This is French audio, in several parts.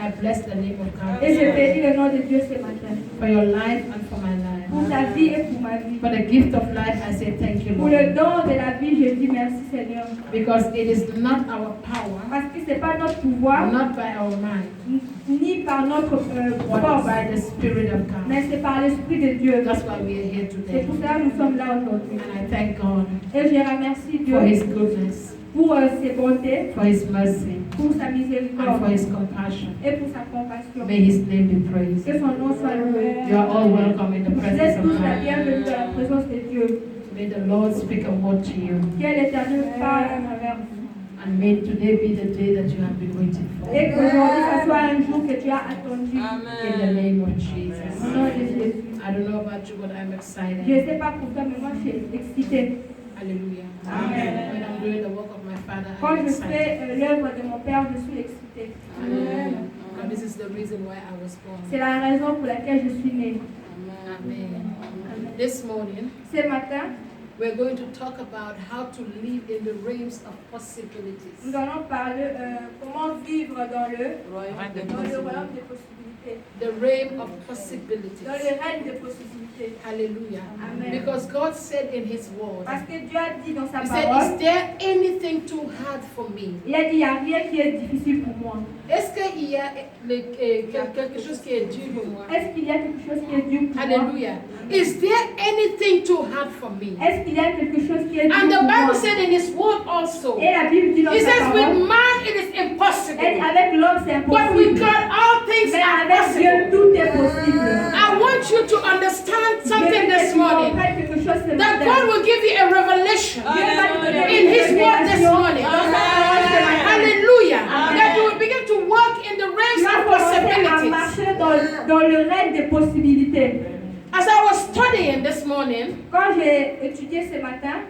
I bless the name of God Et je bénis le nom de Dieu ce matin. for your life and for my Pour life. ta vie et pour ma vie. For the gift of life, I say thank you, Pour le Lord. don de la vie, je dis merci Seigneur. Because it is not our power, Parce que ce n'est pas notre pouvoir, not by our mind, ni par notre but force, by the Spirit of God. mais c'est par l'Esprit de Dieu. That's why we are here C'est today. pour ça que nous sommes là aujourd'hui. And I thank God Et je remercie Dieu for His goodness, pour ses bontés, for His mercy, pour sa and for miséricorde His compassion. et pour sa compassion. May His name be praised. Que son nom soit loué. You are all welcome in the Vous presence êtes of tous la God. bienvenue dans la présence de Dieu. May the Lord speak a word to you. Que l'Éternel parle à travers vous. And may today be the day that you have been waiting for. Et qu'aujourd'hui, ce soit un jour que tu as attendu. In the name of Au Jesus. nom de Jésus. I don't know about you, but I'm Je ne excited. sais pas pour toi, mais moi, je suis excitée. Hallelujah. Amen. When I'm doing the work of my Father, Quand I'm je fais excited. l'œuvre de mon Père, je suis excitée. Hallelujah. And this is the reason why I was C'est born. la raison pour laquelle je suis née. Amen. This morning, Ce matin, we're going to talk about how to live in the realms of possibilities. nous allons parler comment vivre dans le royaume des possibilités. The realm of Dans possibilities. le règne des possibilités. Hallelujah. Amen. Because God said in His word, Parce que Dieu a dit dans sa He said, parole, is there anything too hard for me? il a dit, il n'y a rien qui est difficile pour moi. Est-ce qu'il y a quelque chose qui est dur pour moi? Est-ce qu'il y a quelque chose qui est dur pour moi? Hallelujah. Is there anything too hard for me? Est-ce qu'il y a quelque chose qui est dur And the pour moi? Bible said in His word also, Et la Bible dit dans He sa says, with parole, man it is et impossible, avec l'homme c'est but with impossible. God all things Mais are avec Dieu possible. tout est possible. I want you to understand Je veux something que this tu morning. comprennes quelque chose ce That matin. God will give you a revelation Dieu va te donner in une His word this révélation morning. dans sa parole ce matin. Hallelujah. That you will begin to walk in the Tu realms vas of commencer à possibilities. marcher dans le règne des possibilités. As I was studying this morning, Quand j'ai étudié ce matin,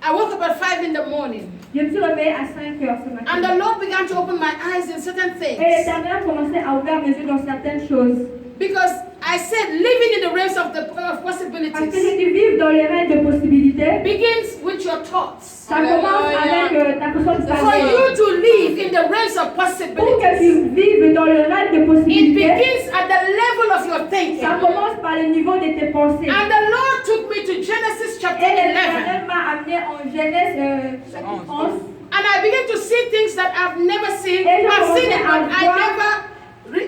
I woke up at 5 in the morning. je me suis réveillée à 5 heures ce matin. And the Lord began to open my eyes in certain Et things. l'Éternel a commencé à ouvrir mes yeux dans certaines choses. Because I said living in the realms of the of Parce que possibilities j'ai dit vivre dans les règnes de possibilités. begins with your thoughts. Ça commence avec ta façon de For penser. you to live in the realms of Pour que possibilities, tu vives dans le règne de it possibilités, begins at the level of your thinking. ça commence par le niveau de tes pensées. And the Lord took me to Genesis chapter Et 11. l'Éternel m'a amené en Genèse chapitre 11. And I began to see things that I've never seen. Et je I've seen it, commençais but à I voir never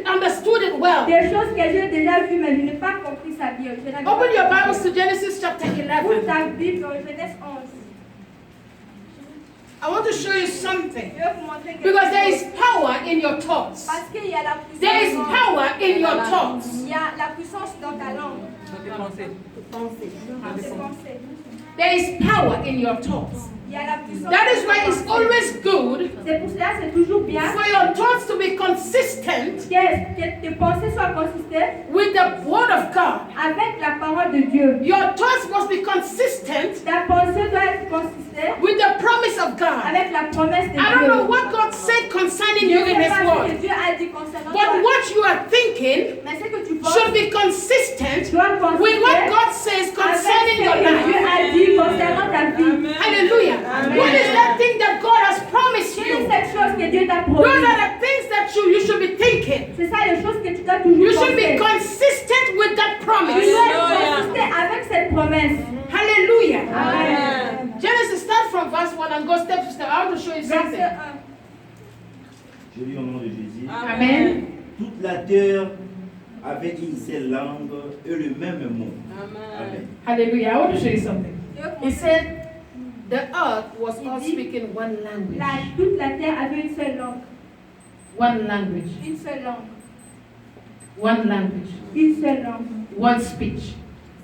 understood it well. des choses que j'ai déjà vues, mais je n'ai pas compris ça bien. Je n'avais Open pas your compris. Bibles to Genesis chapter Ouvre 11. ta Bible dans Genèse 11. I want to show you something. Je vais vous montrer quelque Because there is chose. power in your thoughts. Parce qu'il y a la puissance. There is dans- power in your thoughts. Il y a la puissance dans ta langue. Dans tes pensées. Dans tes pensées. There is power in your thoughts. Il y a la puissance. That is dans why tes it's pensées. always good C'est pour cela que c'est toujours bien for your thoughts to be consistent que tes pensées soient consistées with the Word of God. avec la parole de Dieu. Your thoughts must be consistent Ta pensée doit être consistée with the promise of God. avec la promesse de I don't know Dieu. what God said concerning Je you ne in sais His pas ce Word, que Dieu a dit concernant but toi, what you are thinking mais ce que tu penses should be consistent doit with what consister God says avec ce concerning your que Dieu life. a dit concernant ta vie. Hallelujah. Amen. What is that thing that God has promised Quelle est you? cette chose que Dieu t'a Those promis? are the things that you should be thinking. C'est ça les choses que tu dois toujours You should be penser. consistent with that Tu promise. dois consister avec cette promesse. Hallelujah. Amen. Genesis, start from verse 1 and go step to step. I want to show you Verset something. 1. Je lis au nom de Jésus. Amen. Toute la terre avait une seule langue et le même mot. Amen. Hallelujah. I want to show you something. Dieu He commence. said the earth was all speaking one language. Toute la terre avait une seule langue. One language. Une seule langue. One language. Une seule langue. One speech.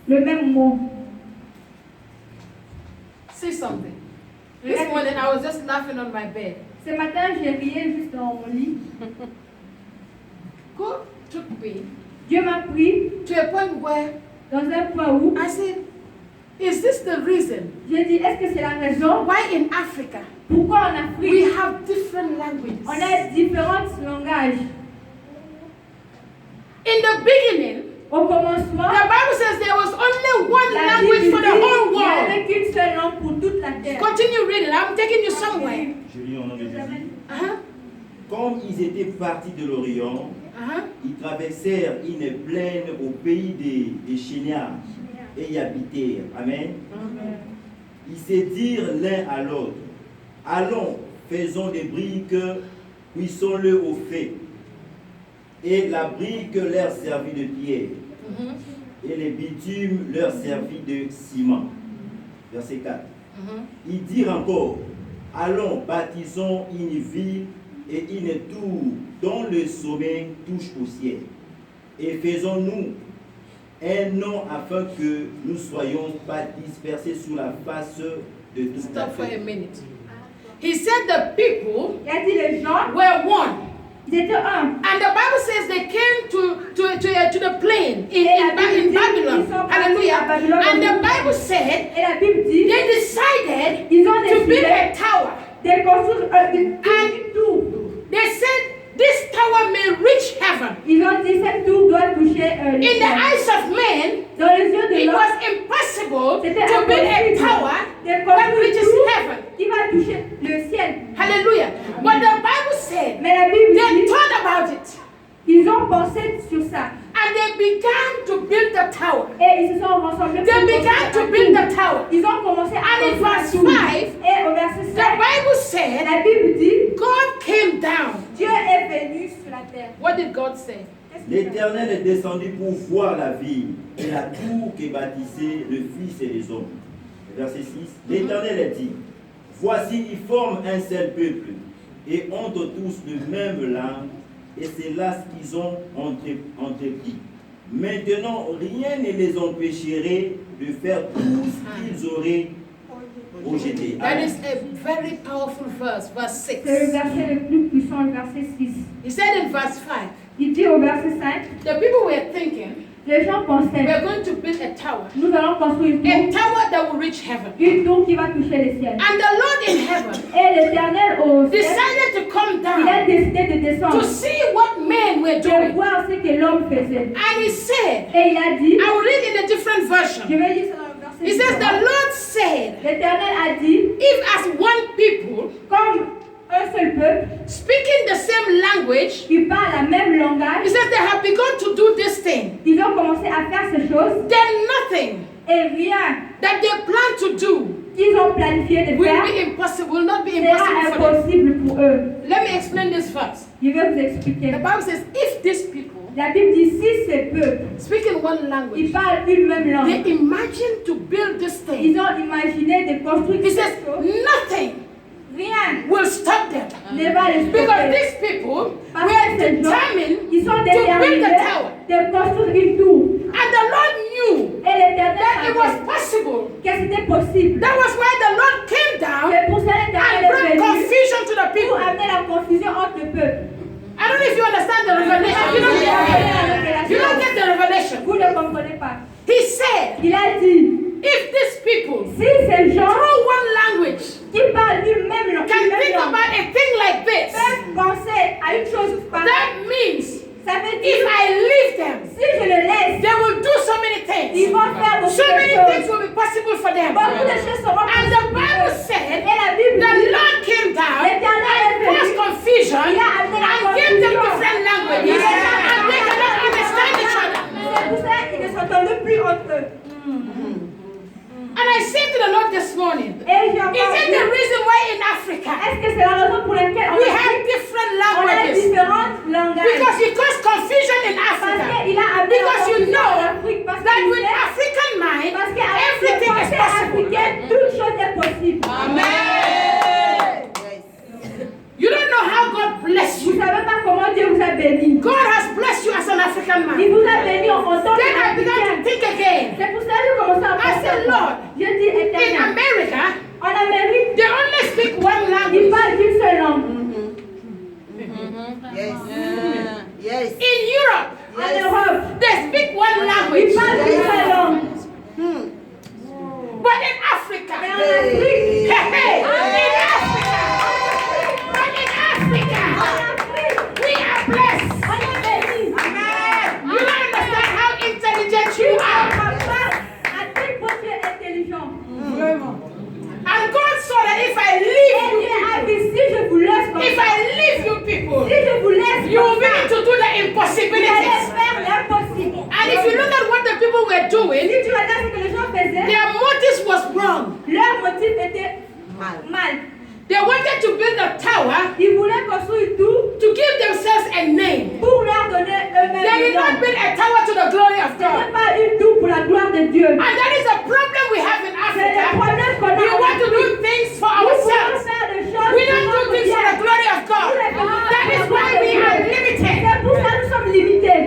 Le même mot. See something. This morning I was just laughing on my bed. Ce matin, j'ai riais juste dans mon lit. God took me Dieu m'a pris to a point where dans un point où I said, is this the reason j'ai dit, est-ce que c'est la raison why in Africa pourquoi en we Afrique, have different languages? on a différents langages? In the beginning, Au commencement, the Bible says there was only one la Bible language dit for the whole qu'il n'y world. avait qu'une seule langue pour toute la terre. Continue reading. I'm taking you somewhere. Je lis au nom de Jésus. Uh-huh. comme ils étaient partis de l'Orient, ils traversèrent une plaine au pays des Chéniens et y habitèrent. Amen. Ils se dirent l'un à l'autre, allons, faisons des briques, cuissons-le au feu. Et la brique leur servit de pierre, et le bitume leur servit de ciment. Verset 4. Ils dirent encore, allons, bâtissons une ville et une tour dont le sommet touche au ciel. Et faisons-nous un nom afin que nous soyons pas dispersés sur la face de toute la Stop for a terre. minute. He said the people Il a dit les gens, were one. ils étaient un. And the Bible says they came to the plain in Ils Babylon. sont partis Hallelujah. à Babylone. And the Bible said Et la Bible dit, they decided ils ont to build décidé a tower. de construire une tour. They said this tower may reach heaven. Ils ont dit cette tour doit toucher In les the cieux. eyes of men, Dans les yeux de it l'homme, was impossible c'était to build a impossible tower de that construire reaches une tour heaven. qui va toucher le ciel. Hallelujah. But the Bible said Mais la Bible they dit, thought about it ils ont pensé sur ça. and they began to build the tower. Et ils se sont rassemblés pour They began to construire build la the tour. tower. Ils ont commencé à And in construire la verse tour. 5, Et au verset The 5, Bible said la Bible dit, God came down. Dieu est venu sur la terre. What did God say? Qu'est-ce qu'il a dit? L'Éternel est descendu pour voir la ville et la tour que bâtissaient le Fils et les hommes. Verset 6. L'Éternel a dit, voici, ils forment un seul peuple et ont tous le même langue, et c'est là ce qu'ils ont entrepris. Maintenant, rien ne les empêcherait de faire tout ce qu'ils auraient rejeté. That is a very powerful verse, verse 6. C'est le verset le plus puissant, le verset 6. He said in verse 5, Il dit au verset 5, the people were thinking, les gens pensaient, we're going to build a tower. nous allons construire A tower that will reach heaven. une tour qui va toucher les ciels. And the Lord in heaven Et l'Éternel au ciel, decided to come il a down décidé de descendre, to see what men were de doing. voir ce que l'homme faisait. And he said, Et il a dit, I will read in a different je version. vais lire ça dans le verset He says, différent. the Lord said, L'Éternel a dit, if as one people comme un seul peuple speaking the same language, qui parle la même he langage, says they have begun to do this thing, ils ont commencé à faire ces choses then nothing et rien that they plan to do qu'ils ont planifié de will faire be impossible, will not be sera impossible for them. impossible pour eux. Let me explain this verse. Je vais vous expliquer. The Bible says, if these people La Bible dit, si ces peuples, speaking one ils language, parlent une même they langue, imagine to build this thing, ils ont imaginé de construire he says, quelque chose, nothing rien will stop them. ne va les Because stopper. these people Parce were que ces gens, determined ils sont to build déterminés a tower. de construire une tour. And the Lord knew Et l'Éternel that it was savait possible. que c'était possible. That was why the Lord came down C'est pour ça and que l'Éternel est brought venu confusion to the pour people. amener la confusion entre le peuple. I don't know if you understand the revelation. You don't get the revelation. Vous ne comprenez pas. He said, Il a dit, if these people si ces gens through one language qui parlent une même langue, can think about a thing like this, peuvent penser à une chose pareille, that means ça veut if dire I leave them, si je le laisse, they will do so many ils things. vont faire beaucoup So de many choses. things will be possible for them. Beaucoup de choses seront And the Bible said, Et la Bible the dit, Lord came down l'Éternel est and caused venu, confusion il a amené la and gave them confusion. different languages and they cannot understand each other. C'est pour ça qu'ils ne s'entendent plus entre eux. And I said to the Lord this morning, Et j'ai encore is it dit, the reason why in Africa est-ce que c'est la raison pour laquelle we have different on a languages? différentes langages? Because it caused confusion in Parce Africa. qu'il a amené la Because you confusion know en Afrique. Parce that qu'il with sait- African mind, parce qu'avec le everything is pensée possible. africaine, toute chose est possible. You don't know how God bless Vous you. ne savez pas comment Dieu vous a béni. God has blessed you as an African Il man. vous a béni en tant Then I began to qu'Africain. think again. C'est pour ça que j'ai commencé à I penser. said, Lord, Je dis in éternel. America, En Amérique, they only speak one ils language. parlent qu'une seule langue. Yes. In Europe, En Europe, they speak one language. ils parlent qu'une seule langue. But in Africa, Mais en Afrique, in Africa, but in Africa, we are blessed. on est béni. You don't understand how intelligent you are. À quel point tu es intelligent. And God saw that if I Et leave Dieu a dit, si je vous laisse comme if ça, I leave you people, were doing, Si tu regardes ce que les gens faisaient, their motives was wrong. leur motif était mal. They wanted to build a tower Ils voulaient construire tout to give themselves a name. pour leur donner eux-mêmes They le did nom. not build a tower to the glory of Ce n'est God. pas une tour pour la gloire de Dieu. And that is a problem we have in C'est le Africa. problème qu'on a. We want to do things for Nous voulons ourselves. faire des choses We don't pour do things for the notre glory of God. That is why we are limited. C'est pour ça que nous sommes limités.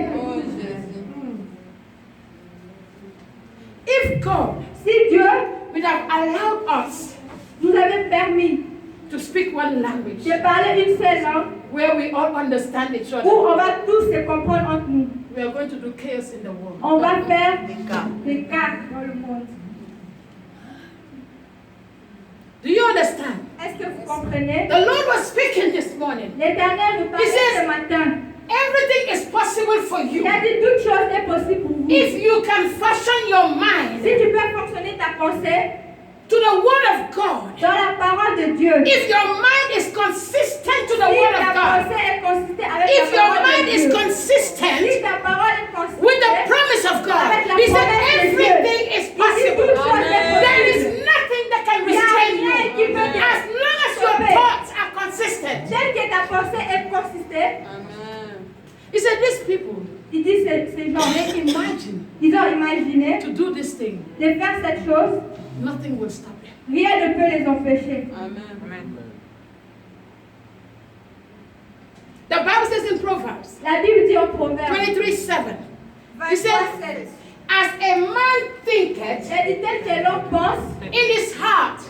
If God Si Dieu would have allowed us nous avait permis to speak one language de parler une seule langue where we all understand each où other, on va tous se comprendre entre nous, we are going to do chaos in the world. on va faire Écart. des cas dans le monde. Do you understand? Est-ce que vous comprenez? The Lord was speaking this morning. L'Éternel nous He says- parlait ce matin. Everything is possible for you Il a dit toute chose est possible pour vous. if you can fashion your mind Si tu peux fonctionner ta pensée to the Word of God. dans la parole de Dieu, If your mind is consistent to the si Word ta of God, pensée est consistante avec if la your parole mind de is Dieu, consistent si ta parole est consistante with the promise of God, He said everything is possible. There is nothing that can restrain you as long as your thoughts are consistent. tel que ta pensée est consistante, He said these people, il dit ces gens, they imagine ils ont imaginé to do this thing, de faire cette chose, nothing will stop them. rien ne peut les empêcher. The Bible says in Proverbs La Bible dit en Proverbe 23:7, 23:7, as a man thinketh elle dit tel que l'homme pense, in his heart,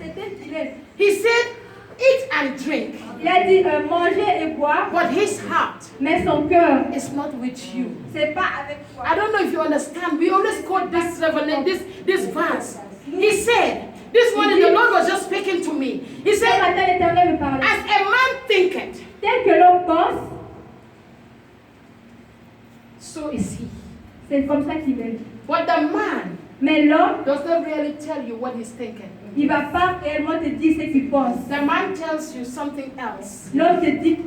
c'est tel qu'il est. he said, eat and drink, Il a dit manger et boire, but his heart mais son cœur, is not with you. c'est pas avec toi. I don't know if you understand. We always quote this this verse. He said, this morning the Lord was just speaking to me. He Ce said, matin, l'Éternel me parlait. as a man thinketh, Tel que l'homme pense, so is he. c'est comme ça qu'il est. But the man Mais l'homme, does not really tell you what he's thinking. il ne va pas réellement te dire ce qu'il pense. The man tells you something else. L'homme te dit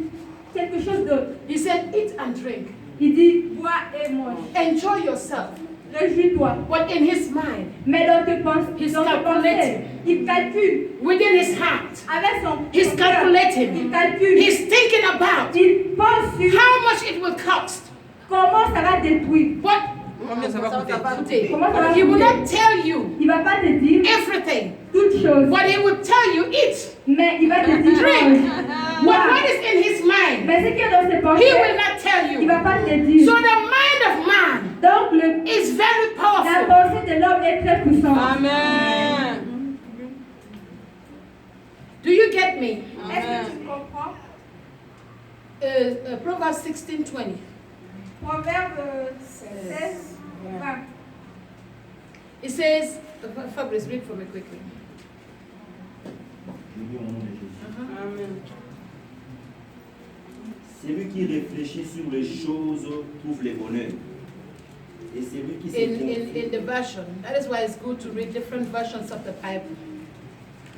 quelque chose d'autre. He said, eat and drink. Il dit bois et mange. Enjoy yourself. Réjouis-toi. But in his mind, Mais dans tes pensées, He's dans tes pensées, calculating. il calcule within his heart, avec son he's cœur. calculating. Il calcule. He's thinking about Il pense sur how much it will cost. comment ça va détruire. But Combien ça va coûter? Comment ça va he will coûter. not tell you Il ne va pas te dire everything. toutes choses. But he will tell you eat. Mais il va te dire Drink. mange. But Bois. what is in his mind, Mais ce qui est dans ses he pensées, will not tell il ne you. va pas te So dire. the mind of man Donc le is very la powerful. pensée de l'homme est très puissante. Do you get me? Est-ce que tu comprends? Proverbs 16:20. Proverbe 16, 20. It says, Fabrice, read for me quickly. Celui qui réfléchit sur les choses trouve le bonheur. Et celui qui se In the version, that is why it's good to read different versions of the Bible.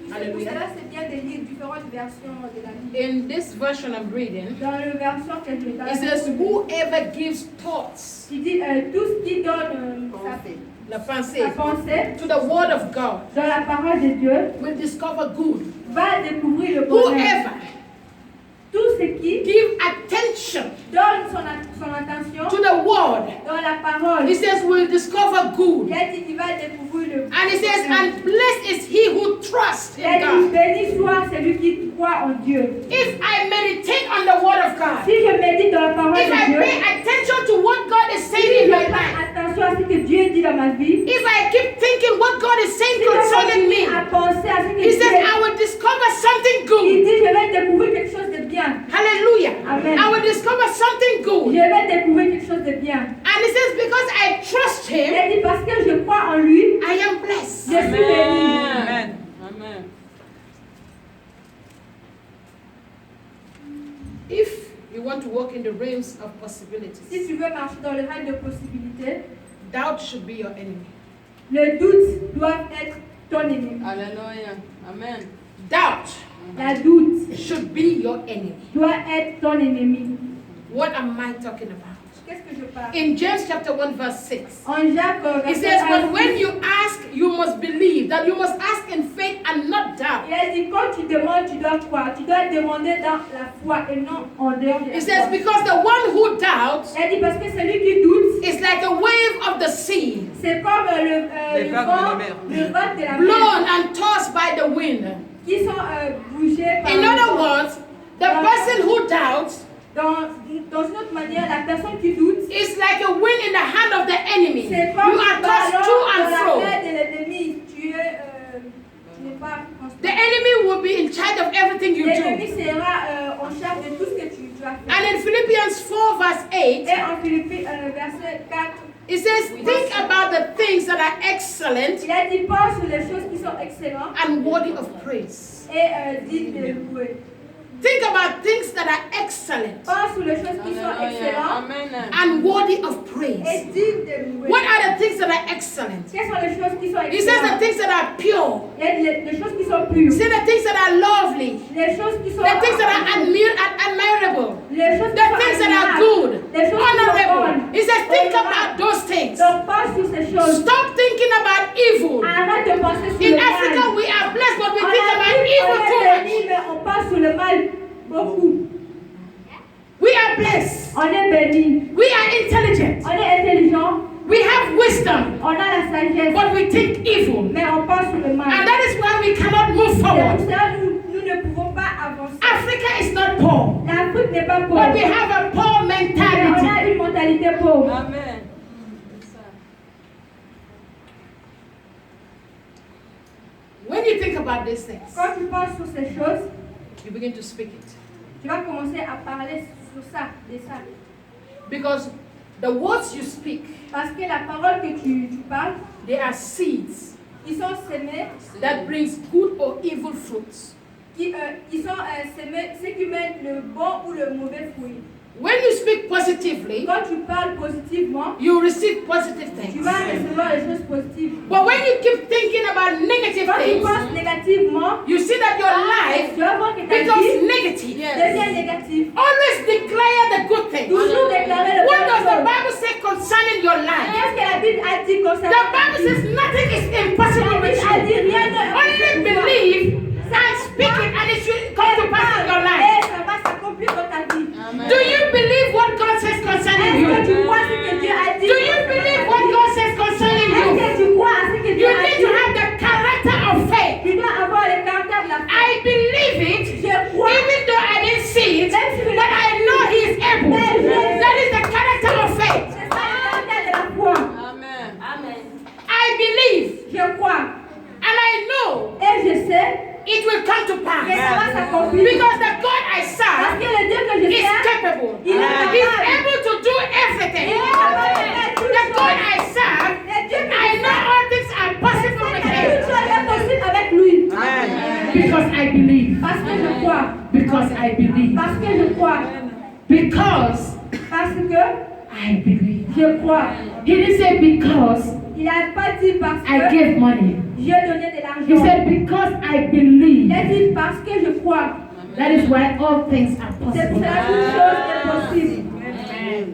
Pour Hallelujah. cela, c'est bien de lire différentes versions de la Bible. In this version I'm reading, Dans la version que je it says, whoever gives thoughts, il dit tout ce qui donne la pensée, sa pensée to the word of God dans la parole de Dieu will discover good. va découvrir le bonheur. Whoever Tout ce qui give attention donne son attention to the word, dans la parole, he says, will discover good. il a dit qu'il va découvrir le And he says, bonheur. and blessed is he who trusts Il in a dit God. béni soit celui qui croit en Dieu. If I meditate on the word of God, Si je médite dans la parole if I de Dieu, pay attention to what God is si saying in je my prête life, attention à ce que Dieu dit dans ma vie, if I keep thinking what God is saying si je concerning continue me, à penser à ce que he Dieu says, I will discover something il good. dit, je vais découvrir quelque chose de bien. Hallelujah. Amen. I will discover something Je good. vais découvrir quelque chose de bien. And he says, because I trust Il him, a dit, parce que je crois en lui, I am blessed. je suis béni. Amen. If you want to walk in the realms of Si possibilities, tu veux marcher dans le règne de possibilités, doubt should be your enemy. le doute doit être ton ennemi. Alléluia. Amen. Doubt La doute should be your enemy. doit être ton ennemi. What am I talking about? qu'est-ce que je parle? In James chapter 1 verse 6. En Jacques, It verset says, 1, but when you ask, you must believe. That you must ask in faith and not doubt. il a dit, quand tu demandes, tu dois croire. Tu dois demander dans la foi et non en dehors de la It says, foi. because the one who doubts Il a dit, parce que celui qui doute, is like a wave of the sea, c'est comme Les le vagues de vent, la mer. le vent de la mer, blown and tossed by the wind. qui sont bougés par In le other vent. words, the person who doubts Dans une autre manière, la personne qui doute, is like a wind in the hand of the enemy. You c'est comme are un tossed ballon to and dans la fro. main de l'ennemi. Tu n'es pas constant. The enemy will be in charge of everything you L'ennemi do. sera en charge de tout ce que tu dois faire. And in Philippians 4 verse 8, Et en Philippiens, verset 4, it says, think about the things that are excellent il a dit, pense sur les choses qui sont excellentes and worthy of praise. et dignes de louer. Think about things that are excellent Pense sur les choses qui sont excellentes Amen. and worthy of praise. et dignes de louer. What are the things that are excellent? Quelles sont les choses qui sont He says the excellentes? things that are pure. Il y a les choses qui sont He pures, says the things that are lovely. les choses qui sont The things that are admirable. les choses The qui things sont that are admirables, good. les choses qui sont Honorable. bonnes. He says think Honorables. about those things. Donc pense sur ces choses. Stop thinking about evil. Arrête de penser sur In le Africa mal. we are blessed, but we En think about Afrique, evil on too est much. béni, mais on pense sur le mal beaucoup. We are blessed. On est béni, We are intelligent. on est intelligent, We have wisdom, on a la sagesse, but we think evil. mais on pense sur le mal. And that is why we cannot move C'est forward. pour ça que nous ne pouvons pas avancer. Africa is not poor, L'Afrique n'est pas but pauvre, we have a poor mais on mentality. a une mentalité pauvre. Amen. When you think about these things, Quand tu penses sur ces choses, you begin to speak it. tu vas commencer à parler sur ça, de ça. Because the words you speak, Parce que la parole que tu parles, they are seeds ils sont semés, that brings good or evil fruits. ils sont semés, ceux qui mettent le bon ou le mauvais fruit. When you speak positively, Quand tu parles positivement, you receive positive tu things. vas recevoir les choses positives. But when you keep thinking about negative Quand tu things, penses négativement, you see that your life tu vas voir que ta becomes vie negative. devient négative. Always declare the good things. Toujours déclarer le What does the bon. Bible say concerning your life? Qu'est-ce que la Bible a dit concernant The ta Bible vie? says nothing is impossible La with Bible a you. dit rien n'est Only impossible. believe and speak it, and it should come to pass in your life. Et ça va s'accomplir dans ta vie. Do you believe what God says concerning Est-ce que you? tu crois ce que Dieu a dit? Do you believe what God says concerning Est-ce you? que tu crois à ce que Dieu You a need dit? to have the character of faith. Tu dois avoir le caractère de la foi. I believe it, Je crois. even though I didn't see it, Même si je but I know He is able. That is the character of faith. C'est ça le caractère de la foi. Amen. I believe, Je crois. and I know Et je sais it will come to que pass. ça va s'accomplir. Because the God I Parce serve que le Dieu que je is sers, capable. il est He's capable. able to do everything. Il est capable de faire toutes The God choses. I serve, Le Dieu que I je know sers, all things are possible with toute Him. chose est possible avec lui. Because I believe. Parce que je crois. Because I believe. Parce que je crois. Because Parce que I believe. je crois. He didn't say because Il n'a pas dit parce I que gave money. j'ai donné de He l'argent. said because I Il believe. a dit parce que je crois. That is why all things are C'est pour possible. cela que toute chose est possible.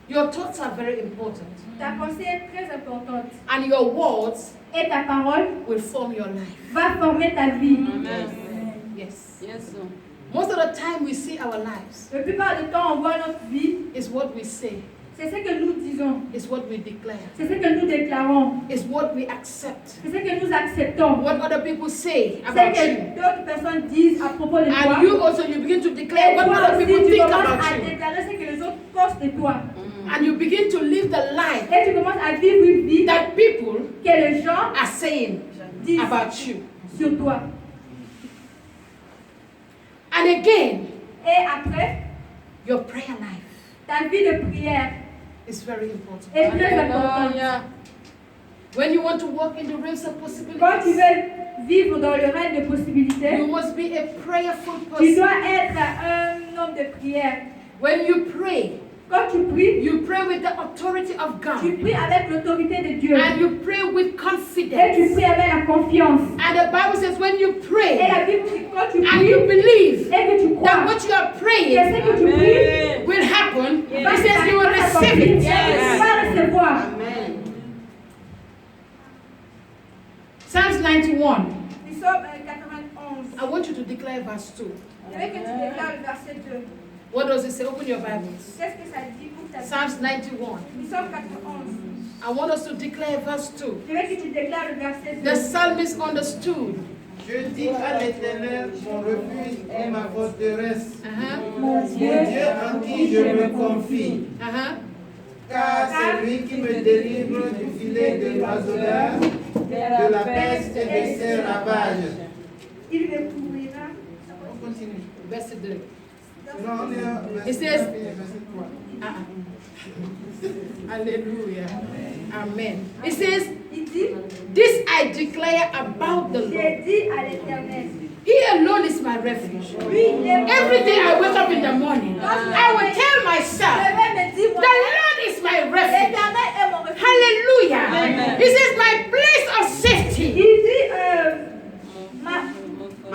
Your thoughts are very important. Ta pensée est très importante. And your words Et ta parole will form your life. va former ta vie. Amen. Yes. Yes, sir. Most of the time we see our lives La plupart du temps, on voit notre vie. is what we say, C'est ce que nous disons. is what we declare, C'est ce que nous déclarons. is what we accept. C'est ce que nous acceptons. What other people say C'est about ce you. que d'autres personnes disent à propos de toi. And you also you begin to declare Et what toi other aussi, people tu think commences about à you. déclarer ce que les autres pensent de toi. And you begin to live the life Et tu commences à vivre une vie that people que les gens are saying disent about you. sur toi. And again, Et après, your prayer life ta vie de prière is very important. est très importante. Hallelujah. When you want to walk in the realms of Quand tu possibilities, veux vivre dans le règne de possibilités, you must be a prayerful tu person. dois être un homme de prière. When you pray, Quand tu pries, you pray with the authority of tu God. pries avec l'autorité de Dieu. And you pray with Et tu confidence. pries avec la confiance. And the Bible says when you Et pray la Bible dit quand tu and pries you believe et que tu that crois what you are que praying ce que tu pries will happen, va it se says you receive it. Tu vas recevoir. Psalms 91. Psaume 91. I want you to declare verse 2. Je veux que tu déclares le verset 2. What does it say? Open your Bibles. Qu'est-ce que ça dit pour ta vie? Psalms 91. Psaume 91. I want us to declare verse 2. Je veux que tu déclares le verset 2. The psalmist understood. Je dis à l'Éternel, mon refuge et ma forteresse, Mon Dieu, Dieu en qui je me confie. Car c'est lui qui me délivre du filet de l'oiseleur, de la peste et de ses ravages. il me couvrira. On continue. Verse 2. Non, on est à It verset says- 3. Hallelujah. Amen. It says, Il dit, this I declare about the Lord. j'ai dit à l'Éternel, He alone is my refuge. lui, il est mon Every day I wake up in the morning, I will tell Je myself, vais me dire, the Lord is my refuge. l'Éternel est mon refuge. Hallelujah. He says, my place of safety. Il dit,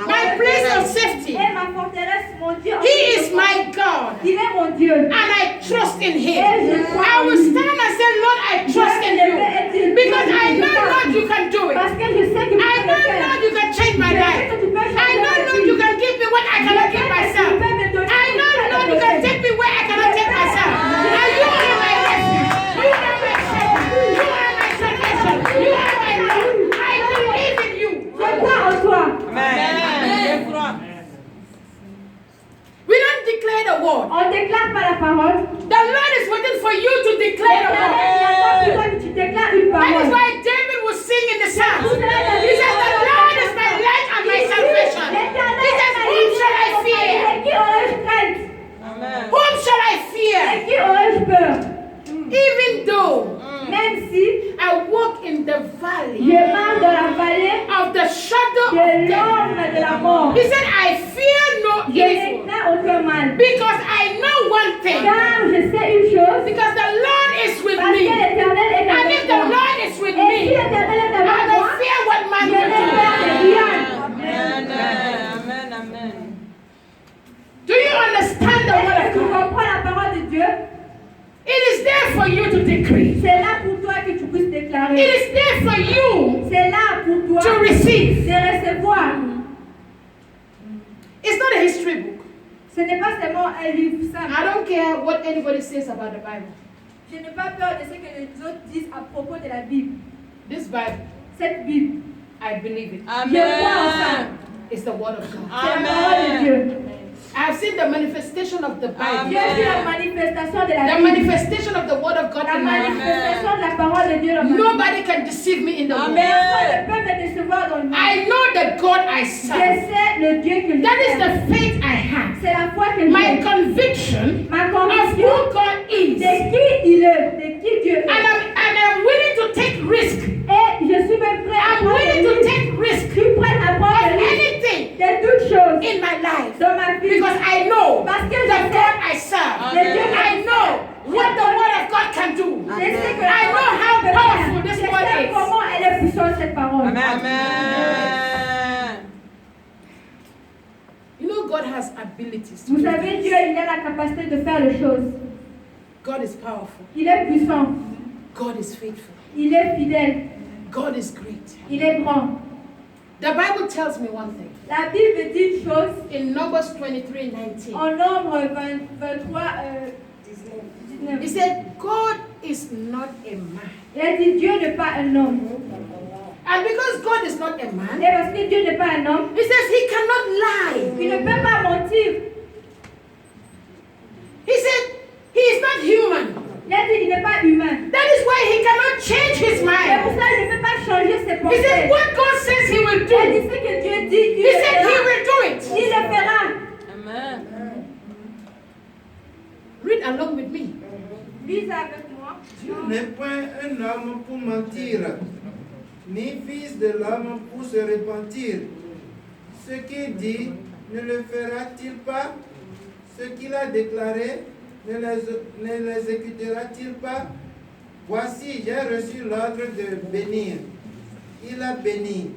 My place of safety. est ma forteresse, mon Dieu. He is my God. Il est mon Dieu. And I trust in Him. I will stand and say, Lord, I trust in you. Because I know, Lord, you can do it. Parce que je sais que I tu know, peux le faire. Lord, you can change my life. I know, Lord, you can give me what I cannot give myself. I know, Lord, you can take me where I cannot take myself. And you are my refuge. You are my shepherd. You are my salvation. You are my Lord. I believe in you. Je crois en toi. We don't declare the word. On déclare pas la parole. The Lord is waiting for you to declare the word. Il attend pour toi que tu déclares une That is parole. why David will sing in the Psalms. He says, the Lord is my light and my salvation. He says, whom shall I fear? Et qui aurais-je crainte? Whom shall I fear? Et qui aurais-je peur? Even though Même si I walk in the je valley marche dans la vallée of the shadow de of death. l'ombre de la mort, He said, I fear no je evil. n'ai aucun mal. Because I know one thing. Car je sais une chose, Because the Lord is with parce que me. l'Éternel est And avec if the moi. Lord is with Et si me, l'Éternel est I avec don't moi, fear what man je will n'ai peur de do. rien. Do you understand the word Est-ce que of tu God? comprends la parole de Dieu? It is there for you to decree. C'est là pour toi que tu puisses It déclarer. is there for you C'est là pour toi to receive. de recevoir. It's not a history book. Ce n'est pas seulement un livre simple. I don't care what anybody says about the Bible. Je n'ai pas peur de ce que les autres disent à propos de la Bible. This Bible, Cette Bible, I believe it. je crois en ça. It's the word of God. C'est la parole de Dieu. I have seen the manifestation of the Bible. J'ai vu la manifestation de la The Bible. manifestation of the word of God La in my life. manifestation de la parole de Dieu dans ma vie. Nobody can deceive me in the word. Personne ne peut me décevoir dans le monde. I know the God I Je serve. sais le Dieu que je That is sers. the faith I have. C'est la foi que My j'ai. conviction Ma of conviction who God is. de qui il est, de qui Dieu And est. I'm willing to take risk. Et je suis même prêt à I'm prendre willing le to risque. take risk Je suis prêt à prendre of le risque anything de toutes choses in my life. dans ma vie. Because I know Parce que the je God sais, I serve. Amen. I know what the word of God can do. je sais que I know how peut powerful faire. this Je word sais is. comment elle est puissante cette parole. You know God has abilities. To Vous do savez, things. Dieu, il a la capacité de faire les choses. God is powerful. Il est puissant. God is faithful. Il est fidèle. God is great. Il est grand. The Bible tells me one thing. La Bible dit une chose In Numbers 23:19. en Nombre 23, 19. He said, God is not a man. Il a dit Dieu n'est pas un homme. And because God is not a man, Et parce que Dieu n'est pas un homme, he says he cannot lie. il ne peut pas mentir. He said he is not human. Il a dit il n'est pas humain. That is why he cannot change his C'est pour mind. ça qu'il ne peut pas changer ses He said pensées. what God says he will Il do. dit ce que Dieu dit, il He le said he fera. will do it. Il le fera. Read along with me. Lisez avec moi. Dieu n'est point un homme pour mentir, ni fils de l'homme pour se repentir. Ce qu'il dit, ne le fera-t-il pas? Ce qu'il a déclaré, ne l'exécutera-t-il pas? Voici, j'ai reçu l'ordre de bénir. Il a béni.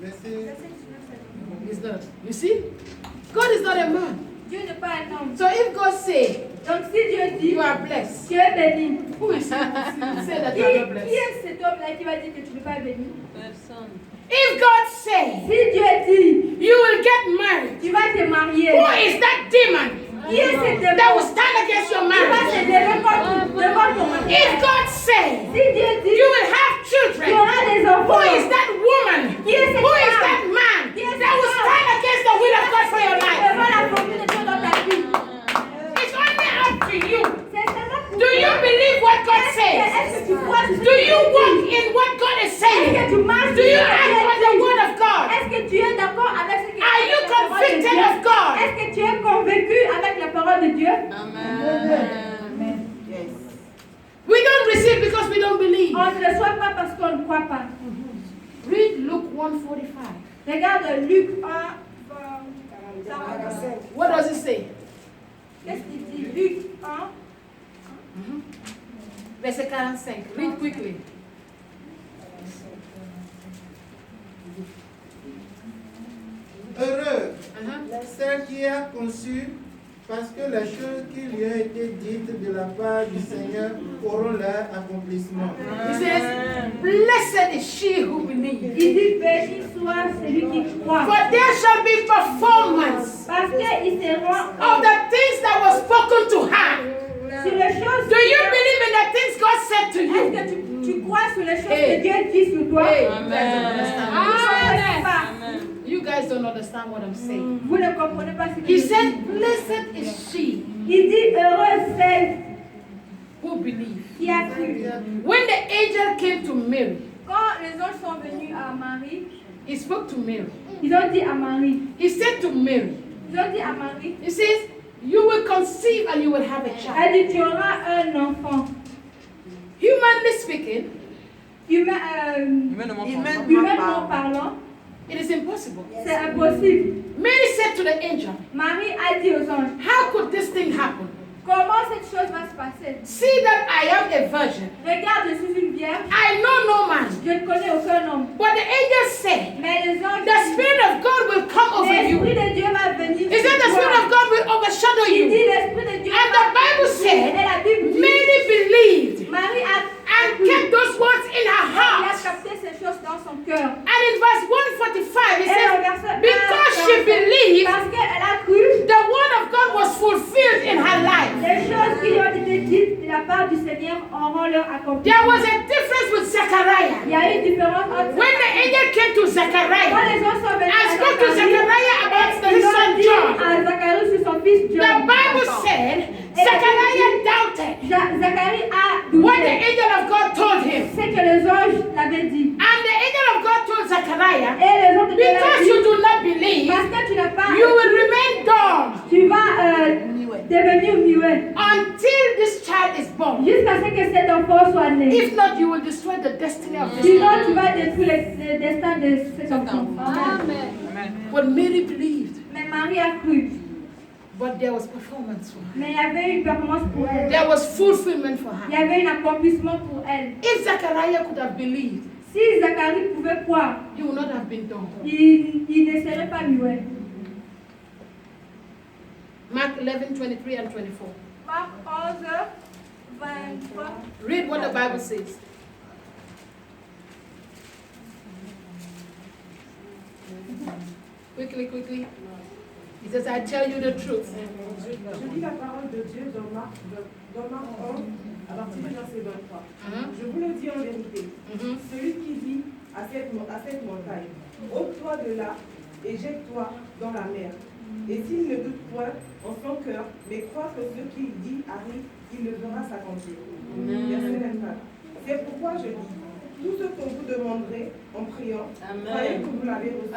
Verset- He's not. You see? God is not a man. Dieu n'est pas un homme. So if God say Donc si Dieu dit, You are blessed. tu es béni. Who is say that Qui you are not est blessed? cet homme-là qui va dire que tu n'es pas béni? If God says Si Dieu dit, you will get married, tu vas te marier, who is that demon qui est cet démon that will stand against your qui va se marriage? lever devant ton mari? If God says Si Dieu dit, you will have tu children, auras des who enfants, is that woman? qui est cette Who is femme that man Yes, that will God. stand against the will of God for your life? devant la volonté de Dieu dans ta vie? It's only up to you. C'est seulement pour Do you believe what God says? Est-ce que tu crois ce Do you walk in what God is Est-ce saying? que tu marches Do you sur ce act que on Dieu the dit? word of God? Est-ce que tu es d'accord avec ce que Are you la parole de convicted Dieu? of God? Est-ce que tu es convaincu avec la parole de Dieu? We don't receive because we don't believe. On ne reçoit pas parce qu'on ne croit pas. Read Luke 1:45. Regarde Luc 1. What does it say? Qu'est-ce qu'il dit? Luc 1. Verset 45. Read quickly. Heureux, celle qui a conçu, parce que les choses qui lui ont été dites de la part du Seigneur auront leur accomplissement. He says, blessed is she who believes. Il dit béni soit celui qui croit. For there shall be performance Parce qu'ils seront of the things that were spoken to her. sur les choses. Do you believe in the things God said to Est-ce you? que tu crois sur les choses Hey. que Dieu dit sur toi? Hey. Vous ne comprenez pas. You guys don't understand what I'm saying. Vous ne comprenez pas ce que He je dis. said, blessed is she Il dit heureuse celle who believes. qui a cru. When the angel came to Mary, Quand les anges sont venus à Marie, he spoke to Mary. ils ont dit à Marie, He said to Mary, ils ont dit à Marie, he says, you will conceive and you will have a child. elle dit tu auras un enfant. Humanly speaking, Humainement parlant, it is impossible. c'est impossible. Mary said to the angel, Marie a dit aux anges, how could this thing happen? comment cette chose va se passer? See that I am a virgin. Regarde, je suis une vierge, I know no man. je ne connais aucun homme. But the angel said, Mais les anges, the Spirit of God will come over you. l'Esprit de Dieu va venir. He said the sur Spirit toi. of God will overshadow Il you. dit l'Esprit de Dieu And va the Bible said, Et la Bible dit, Mary believed Marie a and kept those words in her Elle a heart. capté ces choses dans son cœur. And in verse 145, it Elle says, au verset because 1, she believed, parce qu'elle a cru, the word of God was fulfilled in her life. les choses qui lui ont été dites de la part du Seigneur auront leur accomplissement. There was a difference with Il Zechariah. y a une différence entre When the angel came to quand Zechariah les gens sont venus and à spoke to Zechariah about ils his ont son dit John, à Zacharie sur son fils the John. Bible said Zechariah doubted Zacharie a what the douté angel of God told him. ce que les anges l'avaient dit. And the angel of God told Zechariah, Et les anges de Dieu l'ont because dit, you do not believe, parce que tu n'as pas, you will remain dumb tu vas devenir muet until this child is born. jusqu'à ce que cet enfant soit né. If not, you will destroy the destiny of this Sinon, child. tu vas détruire le destin de cet enfant. But Mary believed, Mais Marie a cru. but there was performance for her. Mais il y avait une performance pour elle. There was fulfillment for Il y her. avait un accomplissement pour elle. If Zechariah could have believed, Si Zacharie pouvait croire, he would not have been dumb. il ne serait pas muet. Mark 11:23 and 24. Marc 11, 23. Read what the Bible says. Quickly. He says, I tell you the truth. Je lis la parole de Dieu dans Marc 1, à partir du verset 23. Je vous le dis en vérité, celui qui dit à cette montagne, ôte-toi de là et jette-toi dans la mer. Et s'il ne doute point en son cœur, mais croit que ce qu'il dit arrive, il le verra s'accomplir. Verset 24. C'est pourquoi je dis, tout ce qu'on vous demanderez en priant, croyez que vous l'avez reçu, et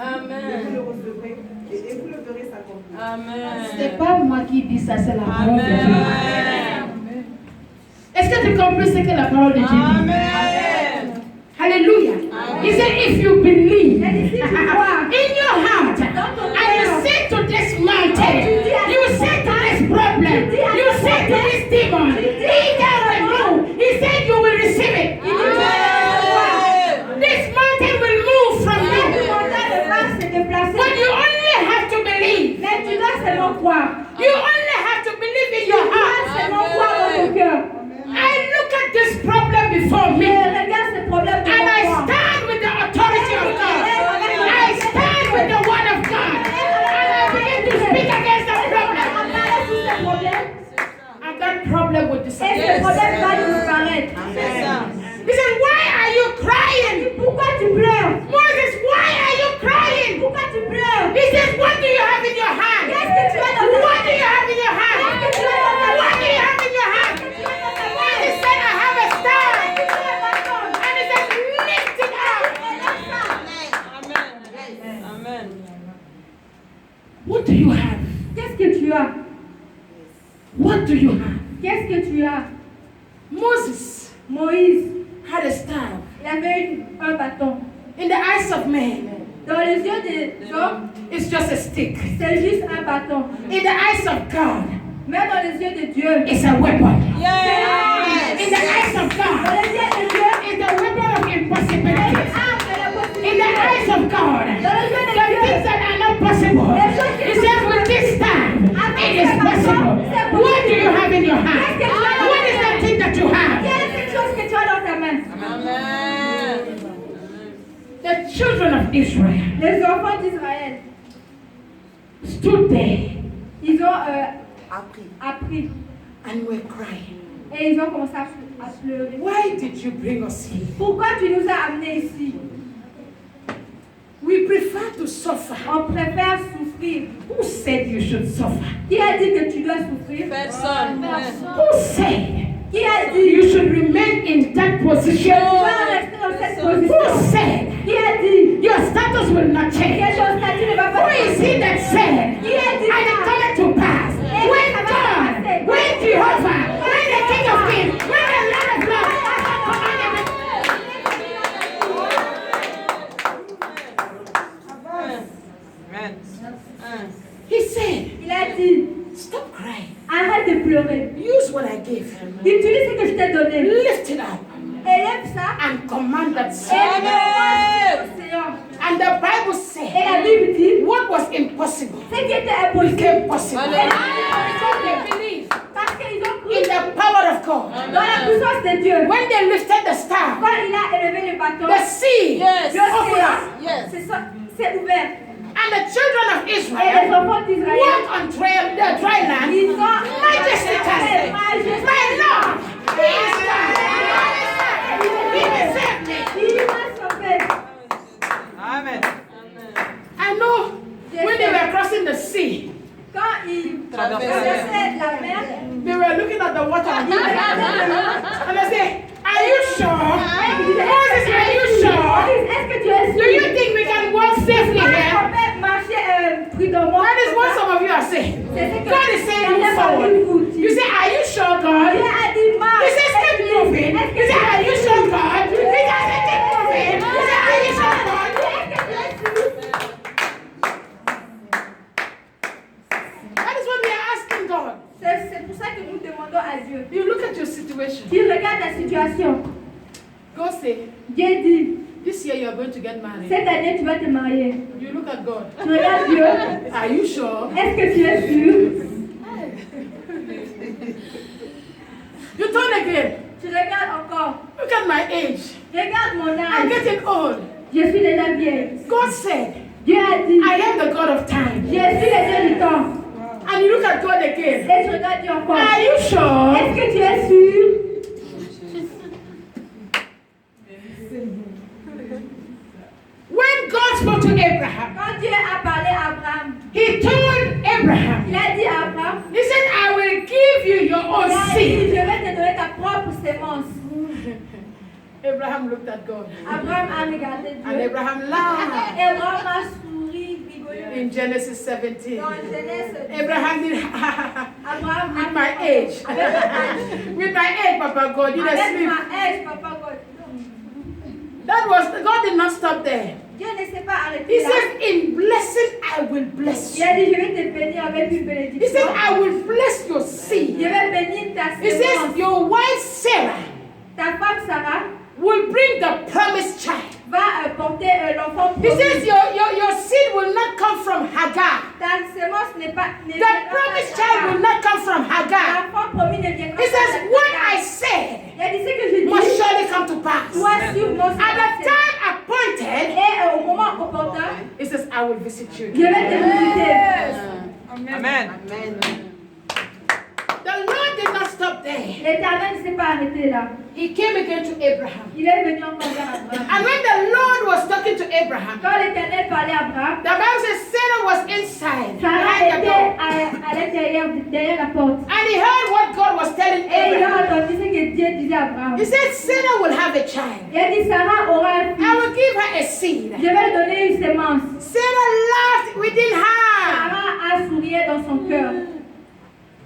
vous le recevrez, et vous le verrez s'accomplir. Ce n'est pas moi qui dis ça, c'est la parole de Dieu. Est-ce que tu comprends ce que la parole de Dieu dit? Hallelujah. He said, if you believe in your heart and you say to this mountain, you say to this problem, you say to this demon, be thou removed. He said you will receive it. This mountain will move from you. But you only have to believe. Mais tu dois seulement croire. You only have to believe in your heart. Seulement croire problème? And that problem will Et disappear. ce problème va disparaître. He said, why are you crying? Pourquoi tu pleures? Moses, why are you crying? Pourquoi tu pleures? He says, what do you have in your hand? Qu'est-ce que tu as dans ta main? What do you have in your hand? Qu'est-ce que tu as dans ta main? What do you have in your hand? Qu'est-ce que tu as dans ta main? Moses said, I have a staff. Qu'est-ce que tu as dans ta main? And he said, lift it up. Amen. What do you have? Qu'est-ce que tu as? What do you have? Qu'est-ce que tu as? Moses Moïse, had a staff. il avait un bâton. In the eyes of men, Dans les yeux des hommes, it's just a stick. c'est juste un bâton. In the eyes of God, Mais dans les yeux de Dieu, it's a weapon. Yes. In the eyes of dans God, les yeux de Dieu, it's a weapon of impossibilities. arme de la In the eyes of God, the things that are not possible, he says with this time, it is possible. What do you have in your hand? What is that thing that you have? Quelle est cette chose que tu as dans ta main? Amen. The children of Israel Les enfants d'Israël, stood there ils ont appris and were crying. et ils ont commencé à pleurer. Why did you bring us here? Pourquoi tu nous as amenés ici? We prefer to suffer. On préfère souffrir. Who said you should suffer? Qui a dit que tu dois souffrir? Personne. Who said Qui a dit you should remain in that que tu position? vas rester dans cette Who position? said Qui a dit your status will not que change? ton statut ne va Who pas is he that said, Qui a dit and it ça? cometh to pass? When God, when Jehovah, when the King of Kings, when the Lord of Lords, commanded Amen. he said, Il a dit, stop crying. arrête de pleurer. Use what I gave. Utilise ce que je t'ai donné. Lift it up Élève ça and command that et sea. commande l'océan. And the Bible Et said, la Bible dit, what was impossible ce qui était impossible, became possible. Hallelujah. They believe parce qu'ils ont cru in the power of God. dans la puissance de Dieu. When they lifted the staff, Quand il a élevé le bâton, the sea Yes. opened up. Yes. c'est ouvert. And the children of Et les Israel enfants d'Israël, walked on the dry land. ils ont Majestically, my Lord, He is God. He will save me. Il m'a sauvé. Amen. I know when they were crossing the sea, Quand ils Traverser. traversaient la mer, they were looking at the water. And they say, are you sure? Moses, are you sure? est-ce que tu es Do sûr? you think we can walk safely Est-ce here? qu'on peut marcher prudemment? That is what some of you are saying. C'est ce que God is saying move Dieu forward. vous dit. You say, are you sure, God? Dieu a dit marche. He says, keep moving. Est-ce He que said, tu are you es sure, God? He said, keep moving. He said, are you sure, God? That is what we are asking God. C'est pour ça que nous demandons à Dieu. You look at your situation. Tu regardes la situation. God say, Dieu dit, this year you are going to get married. cette année tu vas te marier. You look at God. Tu regardes Dieu. Are you sure? Est-ce que tu es sûr? You turn again. Tu regardes encore. Look at my age. Regarde mon I'm âge. getting old. Je suis déjà vieille. God said, Dieu a dit, I am the God of time. je suis le Dieu du temps. And you look at God again. Et tu regardes Dieu encore. Are you sure? Est-ce que tu es sûr? When God spoke to Abraham, Quand Dieu a parlé à Abraham, He told Abraham, il a dit à Abraham, He said, I will give you your il own a dit, seed. je vais te donner ta propre sémence. Abraham looked at God. Abraham a regardé And Dieu. Abraham laughed. Et Abraham a souri, rigolé. In Genesis 17. Dans Genèse, Abraham did, Abraham with a my age. With my age, Papa God, you avec sleep. ma âge, papa God. That was, God did not stop there. Dieu ne s'est pas arrêté He là. said, in blessing, I will bless Il you. a dit, je vais te bénir avec une He said, bénédiction. I will bless your Je seed. vais bénir ta He says, sémence. your wife Sarah Ta femme Sarah will bring the promised child. va porter l'enfant He promis. says, your seed will not come from Hagar. Ta sémence n'est pas. The promised child will not come from Hagar. L'enfant promis ne viendra He pas says, de what Hagar. I said Il a dit ce que je must dis surely come to pass. doit sûrement se At the passer. time appointed, Et au moment opportun, he says, I will visit you. je vais te visiter. Amen. there. L'Éternel ne s'est pas arrêté là. He came again to Abraham. Il est venu encore vers Abraham. And when the Lord was talking to Abraham, Quand l'Éternel parlait à Abraham, the Bible says Satan was inside, Sarah behind the était door. à l'intérieur, derrière la porte. And he heard what God was telling Et il a Abraham. entendu ce que Dieu disait à Abraham. He said, Satan will have a child. Il a dit, Sarah aura un I fils. will give her a seed. Je vais lui donner une sémence. Satan laughed within her. Sarah a souri dans son cœur.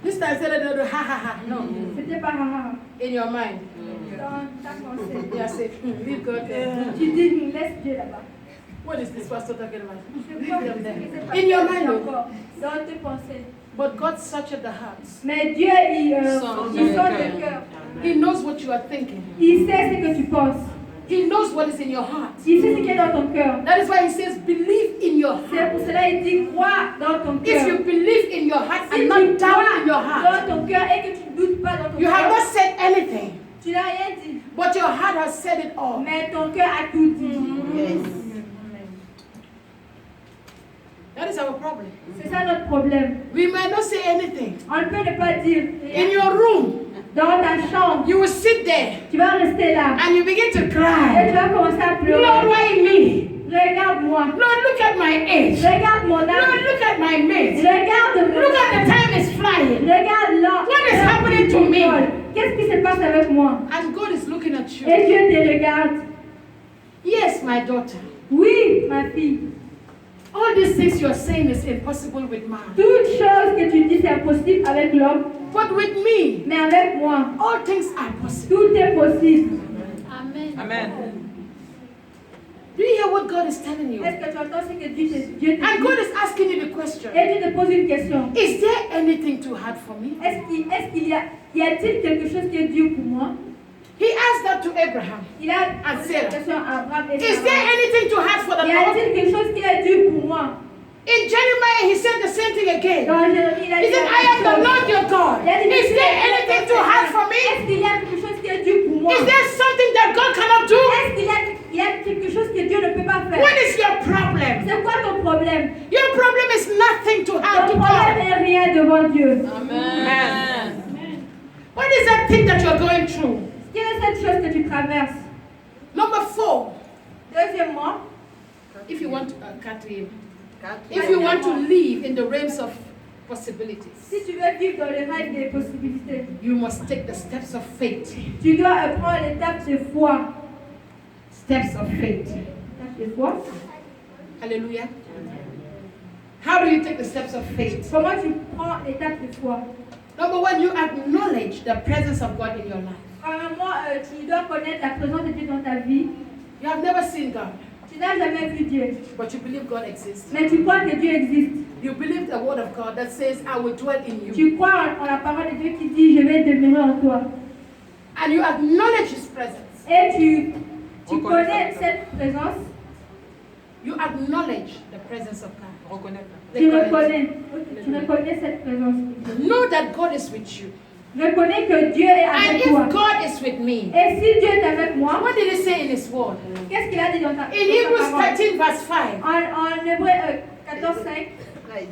This time Satan didn't do ha ha ha. No. C'était pas rare. In your mind. Dans ta pensée. You say, leave God there. Tu dis, laisse Dieu là-bas. What is this pastor talking about? C'est quoi? Leave them there. C'est pas In your possible mind. encore. Dans tes pensées. But God searched the hearts. Mais Dieu, il sent le cœur. He knows what you are thinking. Il sait ce que tu penses. He knows what is in your heart. Il sait ce qui est dans ton cœur. That is why he says, believe in your C'est heart. pour cela qu'il dit, crois dans ton If cœur. you believe in your heart Si and tu not doubt crois in your heart, dans ton cœur et que tu ne doutes pas dans ton you have cœur, not said anything, tu n'as rien dit. but your heart has said it all. Mais ton cœur a tout dit. That is our problem. C'est ça notre problème. We might not say anything. On ne peut ne pas dire In rien. your room, Dans ta chambre, you will sit there tu vas rester là. and you begin to Et tu cry. vas commencer à Lord, pleurer. why me? Regarde-moi. Lord, look at my age. Regarde mon Lord, âge. look at my mate. Regarde Look at the time is flying. Regarde là. What is happening to me? Qu'est-ce qui se passe avec moi? And God is looking at you. Et Dieu te regarde. Yes, my daughter. Oui, ma fille. All these things you are saying is impossible with man. Toute chose que tu dis, c'est impossible avec l'homme. But with me, Mais avec moi, all things are possible. tout est possible. Amen. Do you hear what God is telling you? Est-ce que tu entends ce que Dieu te And God dit? is asking you the question. Et Dieu te pose une question. Is there anything too hard for me? Est-ce qu'il y a-t-il quelque chose qui est dur pour moi? He asked that to Abraham. Il a And posé la Sarah. question à Abraham et Is there Sarah. anything too hard for the Y Lord? a-t-il quelque chose qui est dur pour moi? In Jeremiah, he said the same thing again. Dans Jérémie, il a He dit said, la I am même the chose. Lord your God. Il a dit, Is there anything too hard for Est-ce me? qu'il y a quelque chose qui est dur pour moi? Is there something that God cannot do? Est-ce qu'il y a quelque chose que Dieu ne peut pas faire? What is your problem? C'est quoi ton problème? Your problem is nothing too hard to Ton problème God. n'est rien devant Dieu. Amen. What is that thing that you're going through? Quelle est cette chose que tu traverses? Number 4, Deuxièmement, if you want to, Catherine, if you want to live in the realms of possibilities, si tu veux vivre dans le règne des possibilités, you must take the steps of faith. tu dois prendre l'étape de foi. Steps of faith. L'étape de foi. Hallelujah. How do you take the steps of faith? Comment tu prends l'étape de foi? Number 1, you acknowledge the presence of God in your life. Premièrement, tu dois connaître la présence de Dieu dans ta vie. You have never seen God, Tu n'as jamais vu Dieu, but you believe God exists. mais tu crois que Dieu existe. You believe the word of God that says, I will dwell in you. Tu crois en la parole de Dieu qui dit, je vais demeurer en toi. And you acknowledge His presence. Et tu connais cette présence, You acknowledge the presence of God. Reconnaître. tu reconnais cette présence. Know that God is with you. Reconnais que Dieu est And avec if toi. God is with me, Et si Dieu est avec moi, what did He say in His word? qu'est-ce qu'il a dit dans ta In Hebrews parole? 13, verse 5, En Hébreu 14, 5,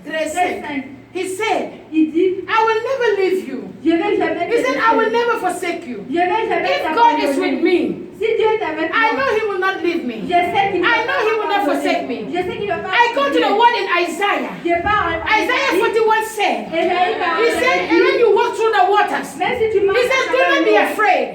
13, 5, He said, il dit, I will never leave you. je vais jamais He said, I will laisser. never forsake you. Je vais jamais If God is with t'abandonner. me, Si Dieu est avec I moi, know He will not leave me. je sais qu'il ne I va know pas He will not m'abandonner. forsake me. Je sais qu'il ne va pas I go to the m'abandonner. word in Isaiah. Je pars en Isaiah 41 said, Ésaïe He said, 41, and when you walk through the waters, même si tu He marches says, à do not be travers l'eau, afraid,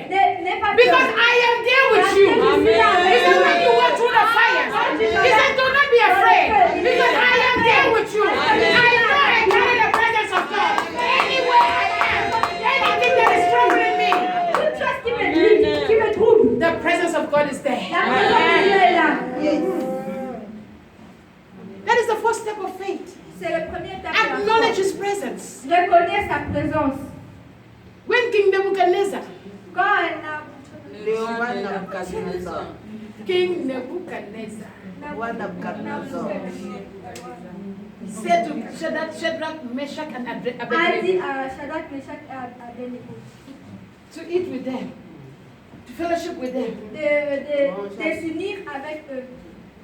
n'aie pas because peur. I am there with you. He said, when you walk through the fire, He said, do not be afraid, because I am there with you. I know I carry the presence of God. Anywhere I am, anything that is troubling me, Toute chose qui me trouble, the presence of God is la there. présence de Dieu est là. That is the first step of faith. C'est le premier étape de la Acknowledge foi. His presence. Reconnais sa présence. When King Nebuchadnezzar, Quand elle a King Nebuchadnezzar said to Shadrach, Meshach, and a Abednego dit à Shadrach, Meshach et Abednego to eat with them, to fellowship with them, de s'unir avec eux.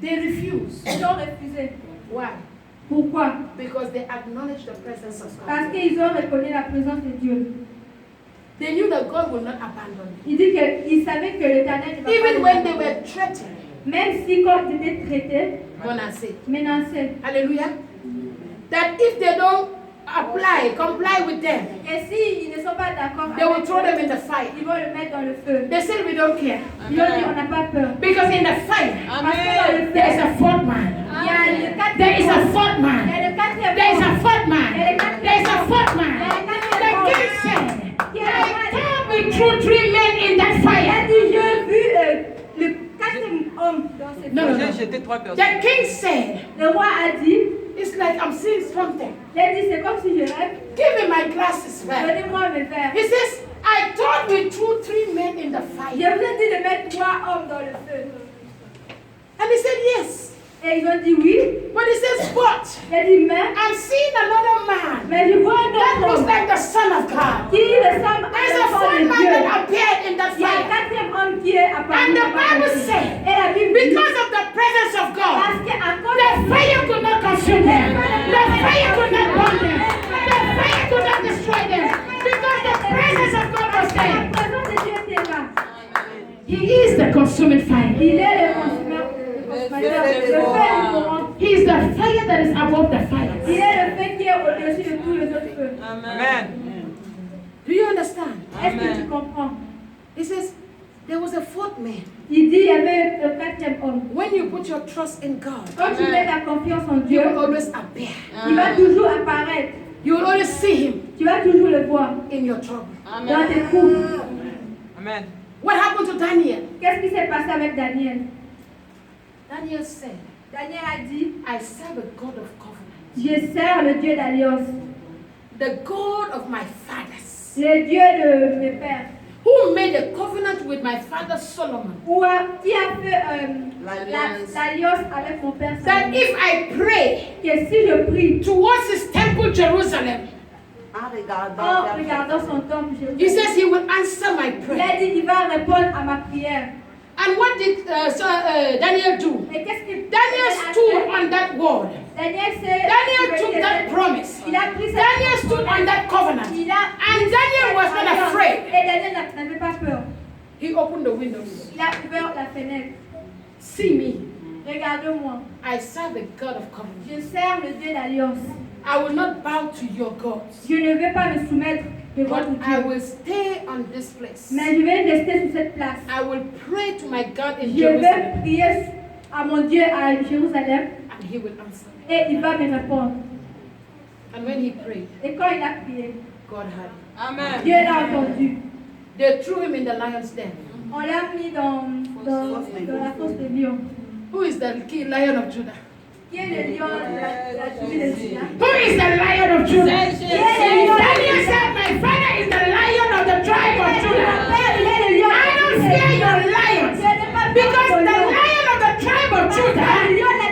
they refused. Ils ont refusé. Why? Pourquoi? Because they acknowledged the presence of God. Parce qu'ils ont reconnu la présence de Dieu. They knew that God would not abandon them. Il dit qu'ils savaient que l'Éternel ne va pas Even les when they abandonner. were threatened. Même si quand ils étaient traités, Menacés. menacés. Hallelujah. That if they don't comply with them, Et s'ils ne sont pas d'accord they will avec throw them eux, in the fire. ils vont le mettre dans le feu. They said we don't care. Ils ont dit on n'a pas peur. Because in the fire, Parce que dans le there is feu, a fourth man. il y a le There is a quatrième. fourth Il y man. a le quatrième. There is a fourth man. There is a fourth man. The king said, I thought we threw 3 men in that Il a fire. dit j'ai vu le quatrième homme dans cette No, no, J'ai no. jeté 3 personnes. The king said, Le roi a dit, it's like I'm seeing something. il a dit c'est comme si je rêve. Give me my glasses back. Donnez-moi mes verres. He says, I thought we threw 3 men in the Je fire. vous ai dit de mettre 3 hommes dans le feu. And he said, yes. Et ils ont dit oui. But he says, but Il a dit mais I'm seeing another man je vois un that autre looks homme like the Son of God. qui ressemble à There's a l'enfant fourth de man Dieu. that appeared in that Il y a un fire. quatrième homme qui est apparu. And the dans Bible le feu. said, Et la Bible dit, because of the presence of God, parce qu'à cause the fire could not consume them. The fire could not burn them. The fire could not destroy them. Because the presence of God was la there. présence de Dieu était là. He is the consuming fire. Il est le consommateur. Le feu est courant. He is the fire that is above the fire. Il est le feu qui est au-dessus de tous les autres feux. Amen. Do you understand? Est-ce que tu comprends? He says, there was a fourth man. Il dit il y avait le quatrième homme. When you put your trust in God, Quand tu mets ta confiance en He Dieu, will always appear. il va toujours apparaître. You will always see Him Tu vas toujours le voir in your trouble. dans tes troubles. Amen. What happened to Daniel? Qu'est-ce qui s'est passé avec Daniel? Daniel said, Daniel a dit, I serve a God of covenant, je sers le Dieu d'alliance, the God of my fathers, le Dieu de mes pères, who made a covenant with my father Solomon, qui a fait l'alliance avec mon père that Salomon. if I pray Que si je prie towards His temple Jerusalem, en regardant son temple, He says He will answer my il prayer. a dit il va répondre à ma prière. And what did Daniel do? Et qu'est-ce que Daniel stood on that word. Daniel took that promise. Il a pris cette Daniel stood on that covenant. Il a And Daniel was not afraid. Et Daniel n'avait pas peur. He opened the windows. Il a ouvert la fenêtre. See me. Regarde-moi. I serve a God of covenant. Je sers le Dieu d'alliance. I will not bow to your gods, Je ne vais pas me soumettre devant but ton I Dieu. will stay on this place. Mais je vais rester sur cette place. I will pray to my God in Je vais Jerusalem, prier à mon Dieu à Jérusalem and He will answer me. et il va me répondre. And when he prayed, Et quand il a prié, God heard him. Amen. Dieu l'a entendu. They threw him in the lion's den. On l'a mis dans la fosse de lion. Who is the lion of Judah? Qui est le lion de la tribu de Juda? Who is the lion of Judah? Qui est le lion Daniel said, my father is the lion of the tribe of Judah. I don't fear your lions, because the lion of the tribe of Judah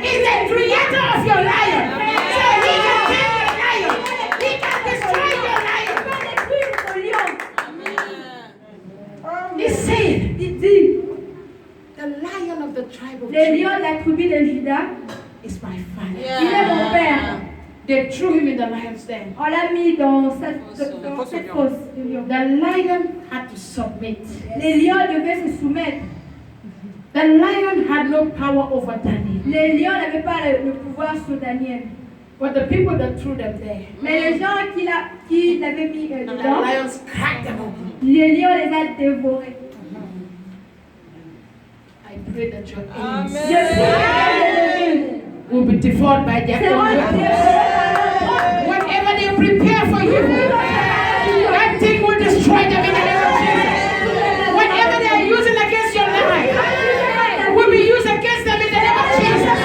is the creator of your lion. So he can take your lion. He can destroy your lion. He said, Il dit, the lion of the tribe of le lion Judah de la tribu de Juda, is my father. il est mon père. They threw him in the lion's den. On l'a mis dans cette fosse de lion. The lion had to submit. Les lions devaient se soumettre. The lion had no power over Daniel. Les lions n'avaient pas le pouvoir sur Daniel. But the people that threw them there, Mais les gens qui l'avaient mis the dedans, lions cracked them open. les lions les ont dévorés. I pray that your Amen. enemies Je prie will be devoured by their que own les weapons. Whatever they prepare for you, that thing will destroy them in the name of Jesus. Whatever they are using against your life will be used against them in the name of Jesus.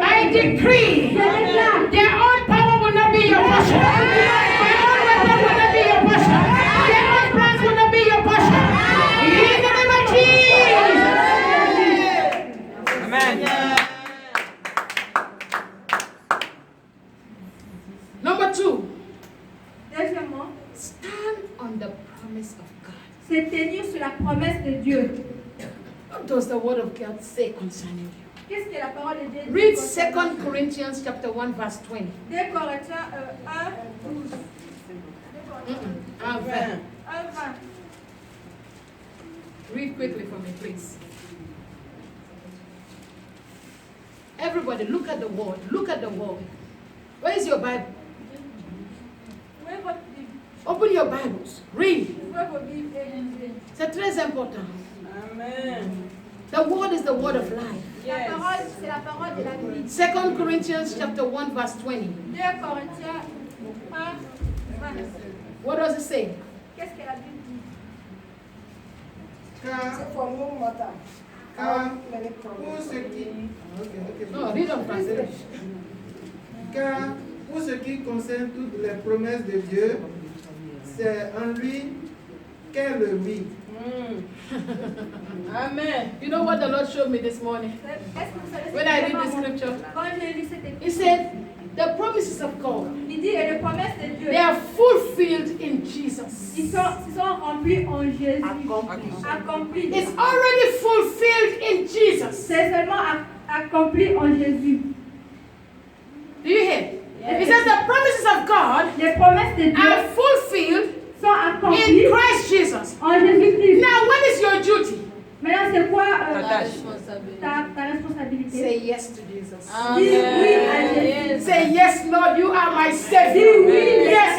I decree their own power will not be your portion. Their own weapon will not be your portion. Their own plans will not be your portion. In the name of Jesus. Amen. Number 2, Deuxièmement, stand on the promise of God. c'est tenir sur la promesse de Dieu. What does the word of God say concerning you? Qu'est-ce que la parole de Dieu dit? Read 2 Corinthians chapter 1 verse 20. 2 Corinthiens 1, 12. 1 20. 1, 20. Read quickly for me, please. Everybody, look at the word. Look at the word. Where is your Bible? Ouvrez votre Bible. Open your Bibles. Read. Ouvrez vos Bibles et lisez. C'est très important. Amen. The word is the word of life. La parole, c'est la parole de la vie. 2 Corinthians chapter 1 verse 20. 2 Corinthiens 1, 20. What does it say? Qu'est-ce que la Bible dit? Car pour ce qui... No, read on français. Car pour ce qui concerne toutes les promesses de Dieu, c'est en lui qu'est le oui. Amen. You know what the Lord showed me this morning? Est-ce que vous savez ce When que I Dieu read m'a the montré? scripture, Quand j'ai lu cette He épisode, said, the promises of God, il dit, et les promesses de Dieu, they are fulfilled in Jesus. ils sont remplis en Jésus. Accomplis. It's already fulfilled in Jesus. C'est seulement accompli en Jésus. Do you hear? He says the promises of God Les promesses de Dieu are fulfilled sont accomplies in Christ Jesus. en Jésus-Christ. Now, what is your duty? Maintenant, c'est quoi Ta tâche. ta responsabilité? Say yes to Jesus. Dis oui à Jésus. Say yes, Lord, you are my Savior. Dis oui, Yes,